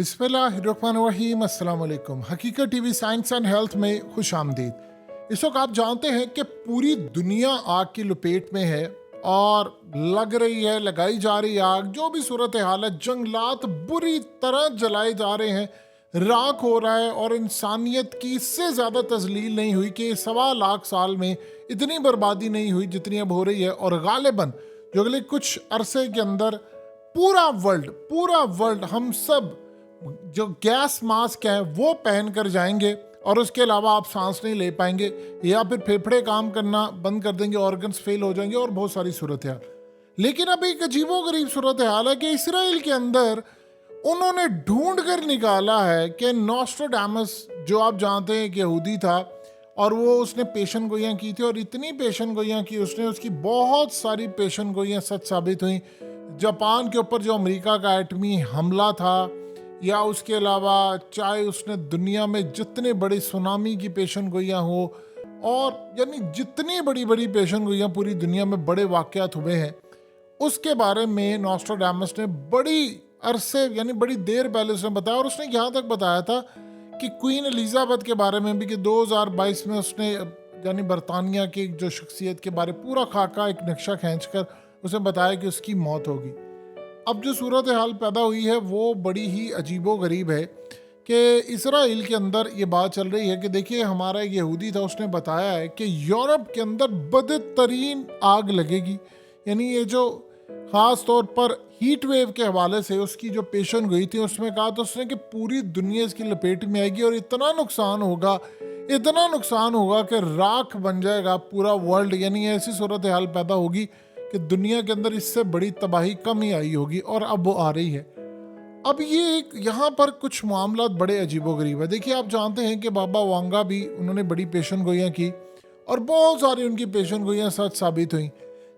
बिस्मिल्लाहिर्रहमानिर्रहीम। अस्सलाम वालेकुम। हकीकत टीवी साइंस एंड हेल्थ में खुश आमदीद। इस वक्त आप जानते हैं कि पूरी दुनिया आग की लपेट में है और लग रही है, लगाई जा रही आग, जो भी सूरत हाल है, जंगलात बुरी तरह जलाए जा रहे हैं, राख हो रहा है और इंसानियत की इससे ज़्यादा तजलील नहीं हुई कि 1.25 लाख साल में इतनी बर्बादी नहीं हुई जितनी अब हो रही है। और गालिबन जो अगले कुछ अरसे के अंदर पूरा वर्ल्ड हम सब जो गैस मास्क है वो पहन कर जाएंगे और उसके अलावा आप सांस नहीं ले पाएंगे या फिर फेफड़े काम करना बंद कर देंगे, ऑर्गन्स फेल हो जाएंगे और बहुत सारी सूरत हाल। लेकिन अब एक अजीबोगरीब सूरत हाल है कि इसराइल के अंदर उन्होंने ढूंढ कर निकाला है कि नॉस्ट्राडामस, जो आप जानते हैं कि यहूदी था और वो उसने पेशन गोइयाँ की थी और इतनी पेशन गोइयाँ की उसने, उसकी बहुत सारी पेशन गोइयाँ सच साबित हुई। जापान के ऊपर जो अमेरिका का एटमी हमला था, या उसके अलावा चाहे उसने दुनिया में जितने बड़े सुनामी की पेशन गोइयाँ हो, और यानी जितनी बड़ी बड़ी पेशन गोइयाँ पूरी दुनिया में बड़े वाक़यात हुए हैं, उसके बारे में नॉस्ट्राडामस ने बड़ी अरसे यानी बड़ी देर पहले उसने बताया। और उसने यहाँ तक बताया था कि क्वीन एलिजाबेथ के बारे में भी कि 2022 में उसने यानी बरतानिया की जो शख्सियत के बारे पूरा खाका एक नक्शा खींचकर उसने बताया कि उसकी मौत होगी। अब जो सूरत हाल पैदा हुई है वो बड़ी ही अजीबो गरीब है कि इसराइल के अंदर ये बात चल रही है कि देखिए, हमारा एक यहूदी था, उसने बताया है कि यूरोप के अंदर बदतरीन आग लगेगी। यानी ये जो ख़ास तौर पर हीट वेव के हवाले से उसकी जो पेशन गोई थी उसमें कहा तो उसने कि पूरी दुनिया इसकी लपेट में आएगी और इतना नुकसान होगा कि राख बन जाएगा पूरा वर्ल्ड। यानी ऐसी सूरत हाल पैदा होगी कि दुनिया के अंदर इससे बड़ी तबाही कम ही आई होगी और अब वो आ रही है। अब ये एक यहाँ पर कुछ मामला बड़े अजीबोगरीब है। देखिए, आप जानते हैं कि बाबा वांगा भी उन्होंने बड़ी पेशन गोइयाँ की और बहुत सारी उनकी पेशन गोइयाँ सच साबित हुई।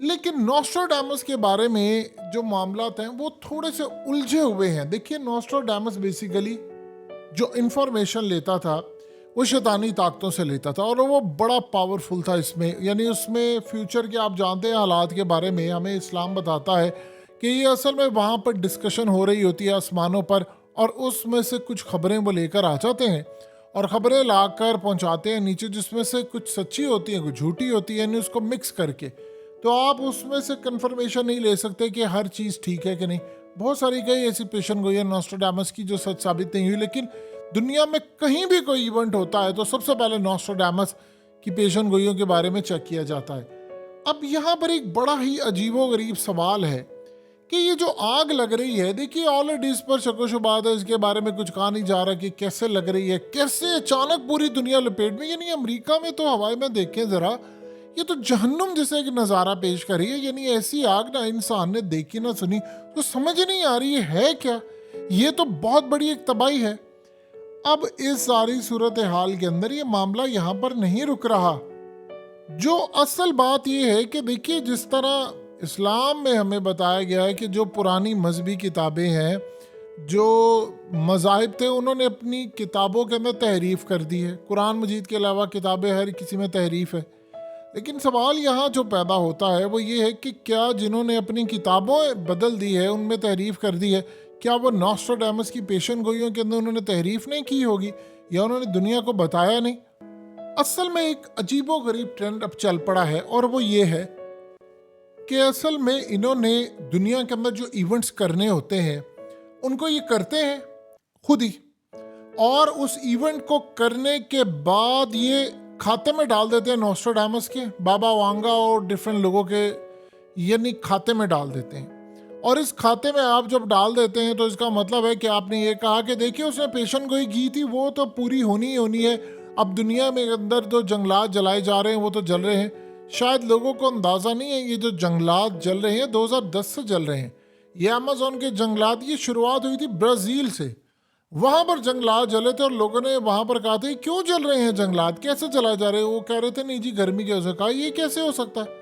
लेकिन नॉस्ट्राडामस के बारे में जो मामलात हैं वो थोड़े से उलझे हुए हैं। देखिए, नॉस्ट्राडामस बेसिकली जो इंफॉर्मेशन लेता था वो शैतानी ताकतों से लेता था और वो बड़ा पावरफुल था इसमें। यानी उसमें फ्यूचर के आप जानते हैं हालात के बारे में हमें इस्लाम बताता है कि ये असल में वहाँ पर डिस्कशन हो रही होती है आसमानों पर, और उसमें से कुछ खबरें वो लेकर आ जाते हैं और ख़बरें लाकर पहुँचाते हैं नीचे, जिसमें से कुछ सच्ची होती है कुछ झूठी होती है, यानी उसको मिक्स करके। तो आप उसमें से कंफर्मेशन नहीं ले सकते कि हर चीज़ ठीक है कि नहीं। बहुत सारी कई ऐसी पेशन गोई है नॉस्ट्राडामस की जो सच साबित नहीं हुई, लेकिन दुनिया में कहीं भी कोई इवेंट होता है तो सबसे पहले नॉस्ट्राडामस की पेशन गोइयों के बारे में चेक किया जाता है। अब यहाँ पर एक बड़ा ही अजीबोगरीब सवाल है कि ये जो आग लग रही है, देखिए ऑलरेडी इस पर शको शुबात है, इसके बारे में कुछ कहा नहीं जा रहा कि कैसे लग रही है, कैसे अचानक पूरी दुनिया लपेट में। यानी अमेरिका में तो हवाई में देखें ज़रा, ये तो जहन्नुम जैसे एक नज़ारा पेश कर रही है। यानी ऐसी आग ना इंसान ने देखी ना सुनी, तो समझ नहीं आ रही है क्या। ये तो बहुत बड़ी एक तबाही है। अब इस सारी सूरत हाल के अंदर ये मामला यहाँ पर नहीं रुक रहा। जो असल बात ये है कि देखिए, जिस तरह इस्लाम में हमें बताया गया है कि जो पुरानी मजहबी किताबें हैं, जो मज़ाहिब थे, उन्होंने अपनी किताबों के अंदर तहरीफ कर दी है। कुरान मजीद के अलावा किताबें हर किसी में तहरीफ है। लेकिन सवाल यहाँ जो पैदा होता है वो ये है कि क्या जिन्होंने अपनी किताबों बदल दी है, उनमें तहरीफ कर दी है, क्या वो नॉस्ट्राडामस की पेशन गोइयों के अंदर उन्होंने तहरीफ नहीं की होगी या उन्होंने दुनिया को बताया नहीं। असल में एक अजीबोगरीब ट्रेंड अब चल पड़ा है और वो ये है कि असल में इन्होंने दुनिया के अंदर जो इवेंट्स करने होते हैं उनको ये करते हैं खुद ही, और उस इवेंट को करने के बाद ये खाते में डाल देते हैं नॉस्ट्राडामस के, बाबा वांगा और डिफरेंट लोगों के, यानी खाते में डाल देते हैं। और इस खाते में आप जब डाल देते हैं तो इसका मतलब है कि आपने ये कहा कि देखिए उसने पेशन गोई की थी, वो तो पूरी होनी ही होनी है। अब दुनिया में अंदर जो जंगलात जलाए जा रहे हैं वो तो जल रहे हैं। शायद लोगों को अंदाज़ा नहीं है, ये जो जंगलात जल रहे हैं 2010 से जल रहे हैं। ये अमेज़न के जंगलात की शुरुआत हुई थी ब्राज़ील से। वहाँ पर जंगलात जले थे और लोगों ने वहाँ पर कहा था क्यों जल रहे हैं जंगलात, कैसे जलाए जा रहे हैं। वो कह रहे थे नहीं जी गर्मी की वजह से। कहा ये कैसे हो सकता है।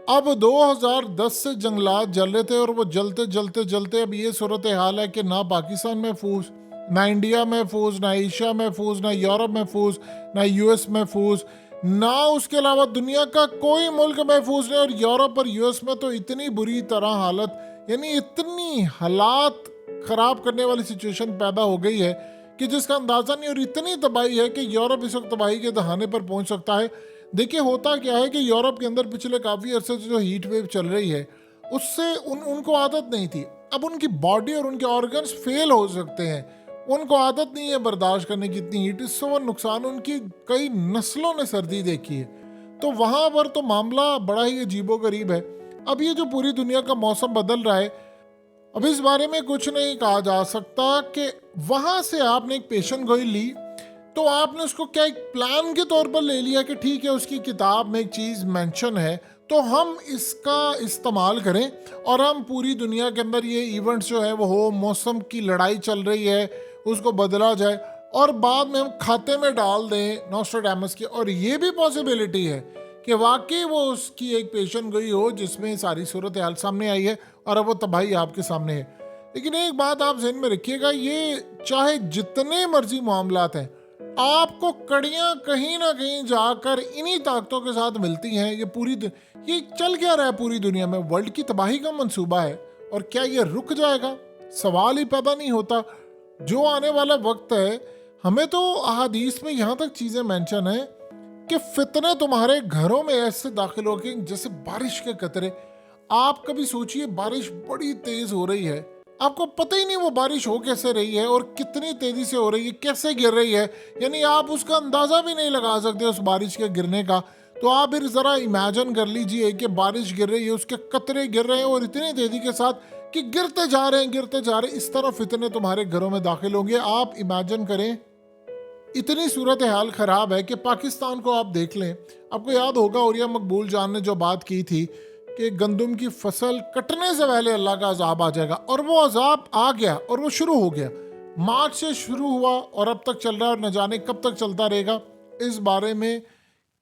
अब 2010 से जंगलात जल रहे थे और वो जलते जलते जलते अब ये सूरत हाल है कि ना पाकिस्तान महफूज, ना इंडिया महफूज, ना एशिया महफूज, ना यूरोप महफूज, ना यूएस महफूज, ना उसके अलावा दुनिया का कोई मुल्क महफूज नहीं। और यूरोप और यूएस में तो इतनी बुरी तरह हालत, यानी इतनी हालात खराब करने वाली सिचुएशन पैदा हो गई है कि जिसका अंदाजा नहीं, और इतनी तबाही है कि यूरोप इस वक्त तबाही के दहाने पर पहुंच सकता है। देखिए होता क्या है कि यूरोप के अंदर पिछले काफ़ी अरसे से जो हीट वेव चल रही है उससे उनको आदत नहीं थी। अब उनकी बॉडी और उनके ऑर्गन्स फेल हो सकते हैं, उनको आदत नहीं है बर्दाश्त करने की इतनी हीट, इससे वो नुकसान, उनकी कई नस्लों ने सर्दी देखी है। तो वहाँ पर तो मामला बड़ा ही अजीबो गरीब है। अब ये जो पूरी दुनिया का मौसम बदल रहा है, अब इस बारे में कुछ नहीं कहा जा सकता कि वहाँ से आपने एक पेशन गोई ली तो आपने उसको क्या एक प्लान के तौर पर ले लिया कि ठीक है उसकी किताब में एक चीज़ मेंशन है तो हम इसका इस्तेमाल करें और हम पूरी दुनिया के अंदर ये इवेंट्स जो है वो हो, मौसम की लड़ाई चल रही है उसको बदला जाए और बाद में हम खाते में डाल दें नॉस्ट्राडामस की। और ये भी पॉसिबिलिटी है कि वाकई वो उसकी एक पेशन गोई हो जिसमें सारी सूरत हाल सामने आई है और अब वो तबाही आपके सामने है। लेकिन एक बात आप ज़हन में रखिएगा, ये चाहे जितने मर्जी मामलात हैं, आपको कड़ियां कहीं ना कहीं जाकर इन्हीं ताकतों के साथ मिलती हैं। ये चल क्या रहा है पूरी दुनिया में, वर्ल्ड की तबाही का मंसूबा है और क्या ये रुक जाएगा, सवाल ही पैदा नहीं होता। जो आने वाला वक्त है, हमें तो अहादीस में यहाँ तक चीज़ें मेंशन है कि फितने तुम्हारे घरों में ऐसे दाखिल होंगे जैसे बारिश के कतरे। आप कभी सोचिए बारिश बड़ी तेज हो रही है, आपको पता ही नहीं वो बारिश हो कैसे रही है और कितनी तेजी से हो रही है, कैसे गिर रही है, यानी आप उसका अंदाजा भी नहीं लगा सकते उस बारिश के गिरने का। तो आप फिर जरा इमेजिन कर लीजिए कि बारिश गिर रही है, उसके कतरे गिर रहे हैं और इतनी तेजी के साथ कि गिरते जा रहे हैं। इस तरह फितने तुम्हारे घरों में दाखिल होंगे। आप इमेजिन करें, इतनी सूरत हाल ख़राब है कि पाकिस्तान को आप देख लें। आपको याद होगा औरिया मकबूल जान ने जो बात की थी कि गंदम की फसल कटने से पहले अल्लाह का अजाब आ जाएगा, और वो अजाब आ गया और वो शुरू हो गया। मार्च से शुरू हुआ और अब तक चल रहा है और न जाने कब तक चलता रहेगा। इस बारे में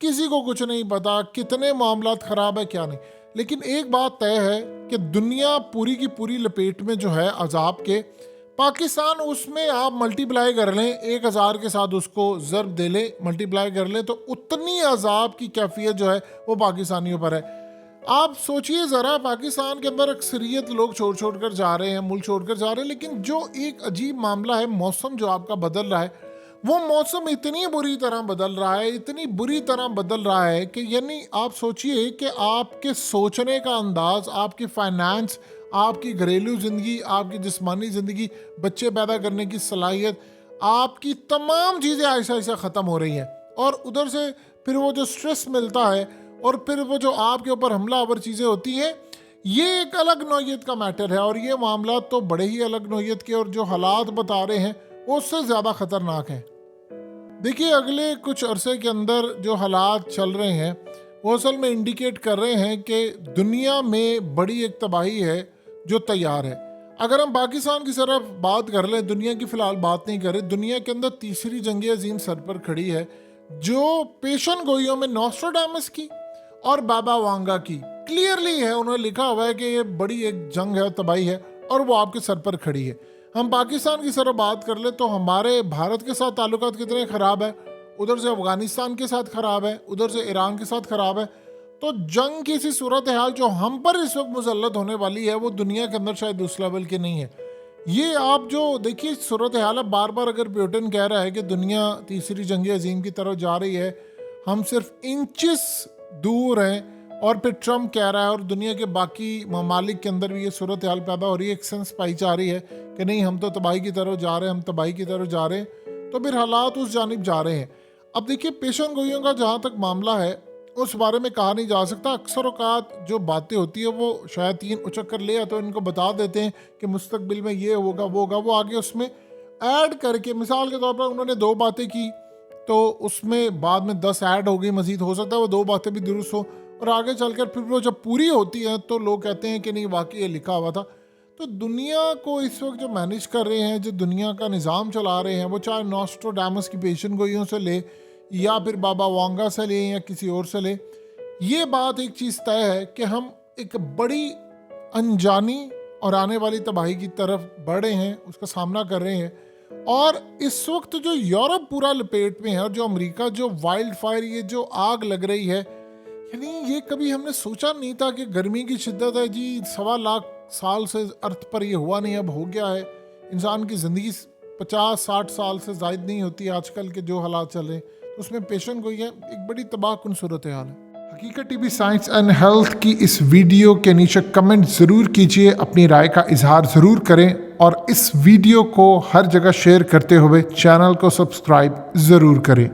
किसी को कुछ नहीं पता कितने मामलात ख़राब है क्या नहीं। लेकिन एक बात तय है कि दुनिया पूरी की पूरी लपेट में जो है अजाब के, पाकिस्तान उसमें आप मल्टीप्लाई कर लें 1000 के साथ, उसको ज़र्ब दे लें, मल्टीप्लाई कर लें तो उतनी अजाब की कैफियत जो है वो पाकिस्तानियों पर है। आप सोचिए ज़रा, पाकिस्तान के अंदर अक्सरियत लोग छोड़ कर जा रहे हैं, मुल्क छोड़ कर जा रहे हैं, लेकिन जो एक अजीब मामला है मौसम जो आपका बदल रहा है, वो मौसम इतनी बुरी तरह बदल रहा है, इतनी बुरी तरह बदल रहा है कि यानी आप सोचिए कि आपके सोचने का अंदाज, आपकी फाइनेंस, आपकी घरेलू ज़िंदगी, आपकी जिस्मानी ज़िंदगी, बच्चे पैदा करने की सलाहियत, आपकी तमाम चीज़ें ऐसा ऐसा ख़त्म हो रही हैं। और उधर से फिर वो जो स्ट्रेस मिलता है और फिर वो जो आपके ऊपर हमलावर चीज़ें होती हैं, ये एक अलग नौयत का मैटर है। और ये मामला तो बड़े ही अलग नौयत के, और जो हालात बता रहे हैं वो उससे ज़्यादा ख़तरनाक हैं। देखिए अगले कुछ अरसे के अंदर जो हालात चल रहे हैं वो असल में इंडिकेट कर रहे हैं कि दुनिया में बड़ी एक तबाही है जो तैयार है। अगर हम पाकिस्तान की तरफ बात कर लें, दुनिया की फ़िलहाल बात नहीं कर रहे, दुनिया के अंदर तीसरी जंग अजीम सर पर खड़ी है, जो पेशन गोइयों में नॉस्ट्राडामस की और बाबा वांगा की क्लियरली है, उन्होंने लिखा हुआ है कि ये बड़ी एक जंग है, तबाही है, और वो आपके सर पर खड़ी है। हम पाकिस्तान की तरफ बात कर ले तो हमारे भारत के साथ ताल्लुकात कितने ख़राब है, उधर से अफ़गानिस्तान के साथ ख़राब है, उधर से ईरान के साथ ख़राब है। तो जंग की सी सूरत हाल जो हम पर इस वक्त मुसल्लत होने वाली है वो दुनिया के अंदर शायद उस लेवल की नहीं है। ये आप जो देखिए सूरत हाल, अब बार बार अगर प्यूटन कह रहा है कि दुनिया तीसरी जंग अजीम की तरफ जा रही है, हम सिर्फ इंचेस दूर हैं, और फिर ट्रम्प कह रहा है और दुनिया के बाकी ममालिक के अंदर भी ये सूरत हाल पैदा हो रही है, एक सेंस पाई जा रही है कि नहीं हम तो तबाही की तरफ जा रहे हैं, हम तबाही की तरफ जा रहे हैं, तो फिर हालात उस जानिब जा रहे हैं। अब देखिए पेशन गोइयों का जहाँ तक मामला है उस बारे में कहा नहीं जा सकता। अक्सर औकात जो बातें होती है वो शयातीन उचक कर ले आते हैं, इनको बता देते हैं कि मुस्तकबिल में ये होगा वो होगा, वो आगे उसमें ऐड करके, मिसाल के तौर पर उन्होंने 2 बातें की तो उसमें बाद में 10 ऐड हो गई, मजीद हो सकता है वो 2 बातें भी दुरुस्त हो, और आगे चलकर फिर वो जब पूरी होती हैं तो लोग कहते हैं कि नहीं वाकई ये लिखा हुआ था। तो दुनिया को इस वक्त जो मैनेज कर रहे हैं, जो दुनिया का निज़ाम चला रहे हैं, वो चाहे नॉस्ट्राडामस की पेशन गोइयों से ले या फिर बाबा वांगा से ले या किसी और से ले, ये बात एक चीज़ तय है कि हम एक बड़ी अनजानी और आने वाली तबाही की तरफ बढ़ रहे हैं, उसका सामना कर रहे हैं। और इस वक्त जो यूरोप पूरा लपेट में है और जो अमेरिका, जो वाइल्ड फायर, ये जो आग लग रही है, यानी ये कभी हमने सोचा नहीं था कि गर्मी की शिद्दत है जी, 1.25 लाख साल से अर्थ पर ये हुआ नहीं, अब हो गया है। इंसान की ज़िंदगी 50-60 साल से ज़ायद नहीं होती आजकल के जो हालात चल रहे हैं, तो उसमें पेशेंट को ये एक बड़ी तबाहकुन सूरत हाल है। हकीकत टीवी साइंस एंड हेल्थ की इस वीडियो के नीचे कमेंट ज़रूर कीजिए, अपनी राय का इजहार ज़रूर करें और इस वीडियो को हर जगह शेयर करते हुए चैनल को सब्सक्राइब ज़रूर करें।